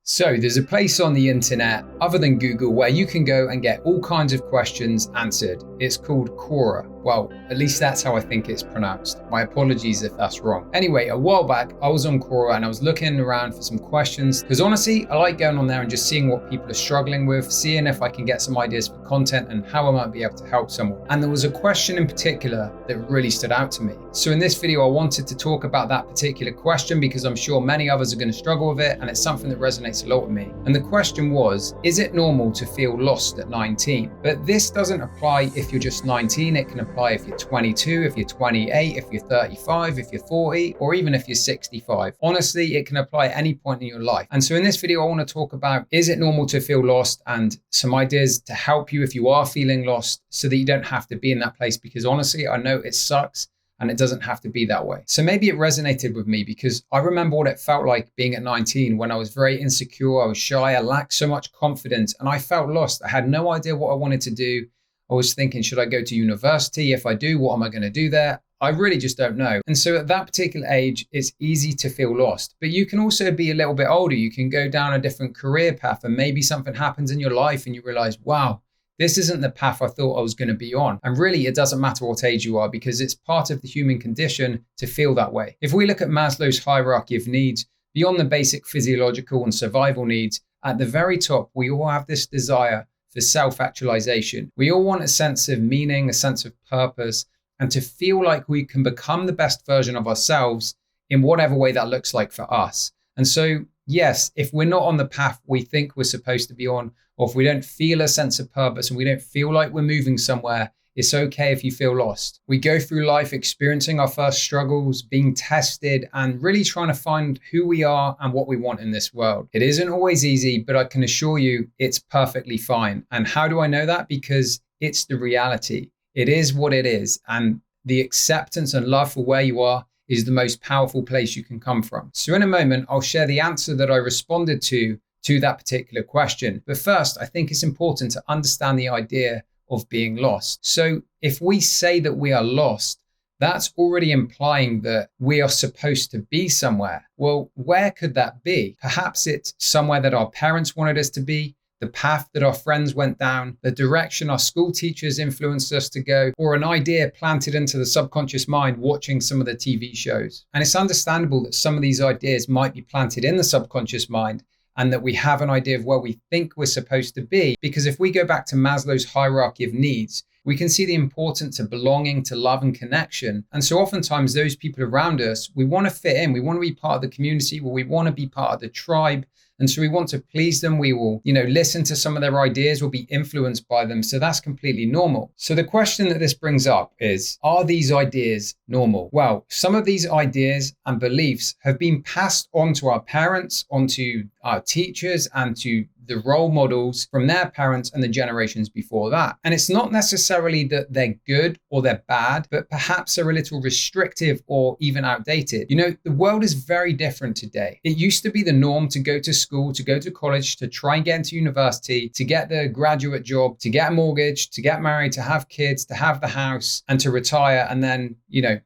So there's a place on the internet other than Google where you can go and get all kinds of questions answered. It's called Quora. Well, at least that's how I think it's pronounced. My apologies if that's wrong. Anyway, a while back, I was on Quora and I was looking around for some questions because honestly, I like going on there and just seeing what people are struggling with, seeing if I can get some ideas for content and how I might be able to help someone. And there was a question in particular that really stood out to me. So in this video, I wanted to talk about that particular question because I'm sure many others are going to struggle with it and it's something that resonates a lot with me. And the question was, is it normal to feel lost at 19? But this doesn't apply if you're just 19, it can apply if you're 22, if you're 28, if you're 35, if you're 40, or even if you're 65. Honestly, it can apply at any point in your life. And so in this video, I want to talk about, is it normal to feel lost, and some ideas to help you if you are feeling lost so that you don't have to be in that place, because honestly, I know it sucks. And it doesn't have to be that way. So maybe it resonated with me because I remember what it felt like being at 19 when I was very insecure, I was shy, I lacked so much confidence, and I felt lost. I had no idea what I wanted to do. I was thinking, should I go to university? If I do, what am I going to do there? I really just don't know. And so at that particular age, it's easy to feel lost. But you can also be a little bit older. You can go down a different career path and maybe something happens in your life and you realize, wow, this isn't the path I thought I was going to be on. And really, it doesn't matter what age you are because it's part of the human condition to feel that way. If we look at Maslow's hierarchy of needs, beyond the basic physiological and survival needs, at the very top, we all have this desire for self-actualization. We all want a sense of meaning, a sense of purpose, and to feel like we can become the best version of ourselves in whatever way that looks like for us. And so, yes, if we're not on the path we think we're supposed to be on, or if we don't feel a sense of purpose and we don't feel like we're moving somewhere, it's okay if you feel lost. We go through life experiencing our first struggles, being tested, and really trying to find who we are and what we want in this world. It isn't always easy, but I can assure you it's perfectly fine. And how do I know that? Because it's the reality. It is what it is. And the acceptance and love for where you are is the most powerful place you can come from. So in a moment, I'll share the answer that I responded to that particular question. But first, I think it's important to understand the idea of being lost. So if we say that we are lost, that's already implying that we are supposed to be somewhere. Well, where could that be? Perhaps it's somewhere that our parents wanted us to be, the path that our friends went down, the direction our school teachers influenced us to go, or an idea planted into the subconscious mind watching some of the TV shows. And it's understandable that some of these ideas might be planted in the subconscious mind and that we have an idea of where we think we're supposed to be. Because if we go back to Maslow's hierarchy of needs, we can see the importance of belonging, to love and connection. And so oftentimes those people around us, we want to fit in, we want to be part of the community, we want to be part of the tribe. And so we want to please them. We will, listen to some of their ideas, we'll be influenced by them. So that's completely normal. So the question that this brings up is, are these ideas normal? Well, some of these ideas and beliefs have been passed on to our parents, onto our teachers, and to the role models from their parents and the generations before that. And it's not necessarily that they're good or they're bad, but perhaps they're a little restrictive or even outdated. The world is very different today. It used to be the norm to go to school, to go to college, to try and get into university, to get the graduate job, to get a mortgage, to get married, to have kids, to have the house, and to retire, and then,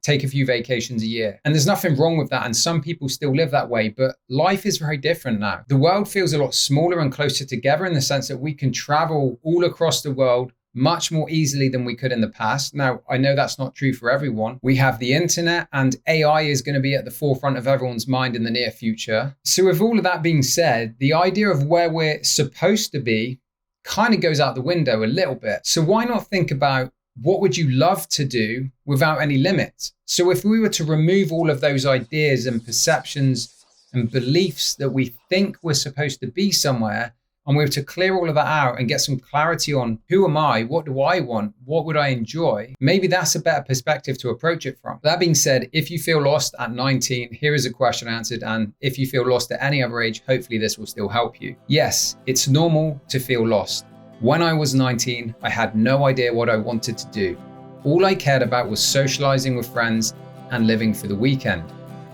take a few vacations a year. And there's nothing wrong with that. And some people still live that way, but life is very different now. The world feels a lot smaller and closer together in the sense that we can travel all across the world much more easily than we could in the past. Now, I know that's not true for everyone. We have the internet, and AI is going to be at the forefront of everyone's mind in the near future. So with all of that being said, the idea of where we're supposed to be kind of goes out the window a little bit. So why not think about what would you love to do without any limits? So if we were to remove all of those ideas and perceptions and beliefs that we think we're supposed to be somewhere, and we were to clear all of that out and get some clarity on who am I, what do I want, what would I enjoy, maybe that's a better perspective to approach it from. That being said, if you feel lost at 19, here is a question answered. And if you feel lost at any other age, hopefully this will still help you. Yes, it's normal to feel lost. When I was 19, I had no idea what I wanted to do. All I cared about was socializing with friends and living for the weekend.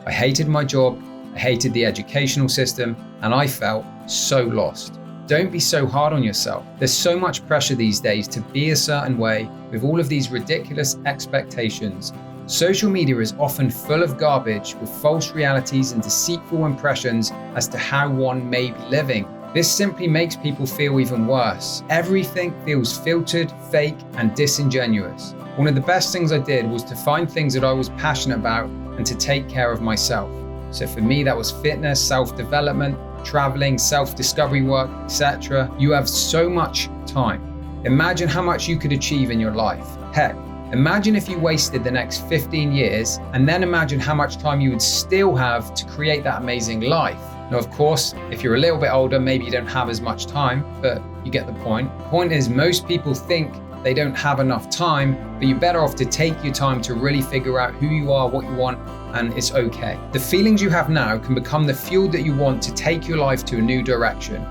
I hated my job, I hated the educational system, and I felt so lost. Don't be so hard on yourself. There's so much pressure these days to be a certain way with all of these ridiculous expectations. Social media is often full of garbage with false realities and deceitful impressions as to how one may be living. This simply makes people feel even worse. Everything feels filtered, fake, and disingenuous. One of the best things I did was to find things that I was passionate about and to take care of myself. So for me, that was fitness, self-development, traveling, self-discovery work, etc. You have so much time. Imagine how much you could achieve in your life. Heck, imagine if you wasted the next 15 years, and then imagine how much time you would still have to create that amazing life. Now, of course, if you're a little bit older, maybe you don't have as much time, but you get the point. The point is, most people think they don't have enough time, but you're better off to take your time to really figure out who you are, what you want, and it's okay. The feelings you have now can become the fuel that you want to take your life to a new direction.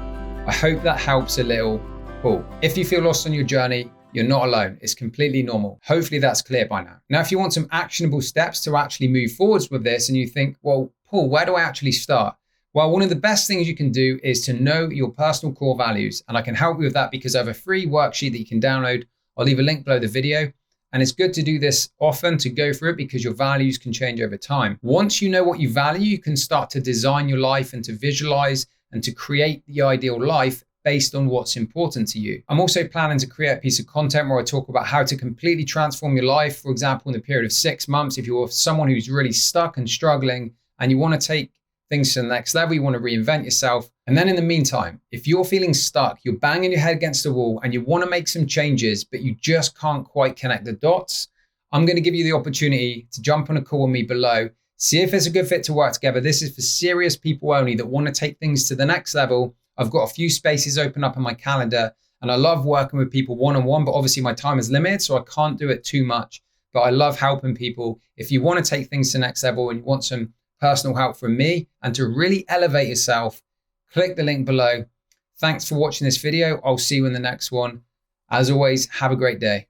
I hope that helps a little. Cool. If you feel lost on your journey, you're not alone. It's completely normal. Hopefully that's clear by now. Now, if you want some actionable steps to actually move forwards with this and you think, well, Paul, where do I actually start? Well, one of the best things you can do is to know your personal core values. And I can help you with that because I have a free worksheet that you can download. I'll leave a link below the video. And it's good to do this often to go through it because your values can change over time. Once you know what you value, you can start to design your life and to visualize and to create the ideal life based on what's important to you. I'm also planning to create a piece of content where I talk about how to completely transform your life. For example, in the period of 6 months, if you're someone who's really stuck and struggling and you want to take things to the next level, you want to reinvent yourself. And then in the meantime, if you're feeling stuck, you're banging your head against the wall and you want to make some changes, but you just can't quite connect the dots, I'm going to give you the opportunity to jump on a call with me below, see if it's a good fit to work together. This is for serious people only that want to take things to the next level. I've got a few spaces open up in my calendar and I love working with people one-on-one, but obviously my time is limited, so I can't do it too much, but I love helping people. If you want to take things to the next level and you want some personal help from me and to really elevate yourself, click the link below. Thanks for watching this video. I'll see you in the next one. As always, have a great day.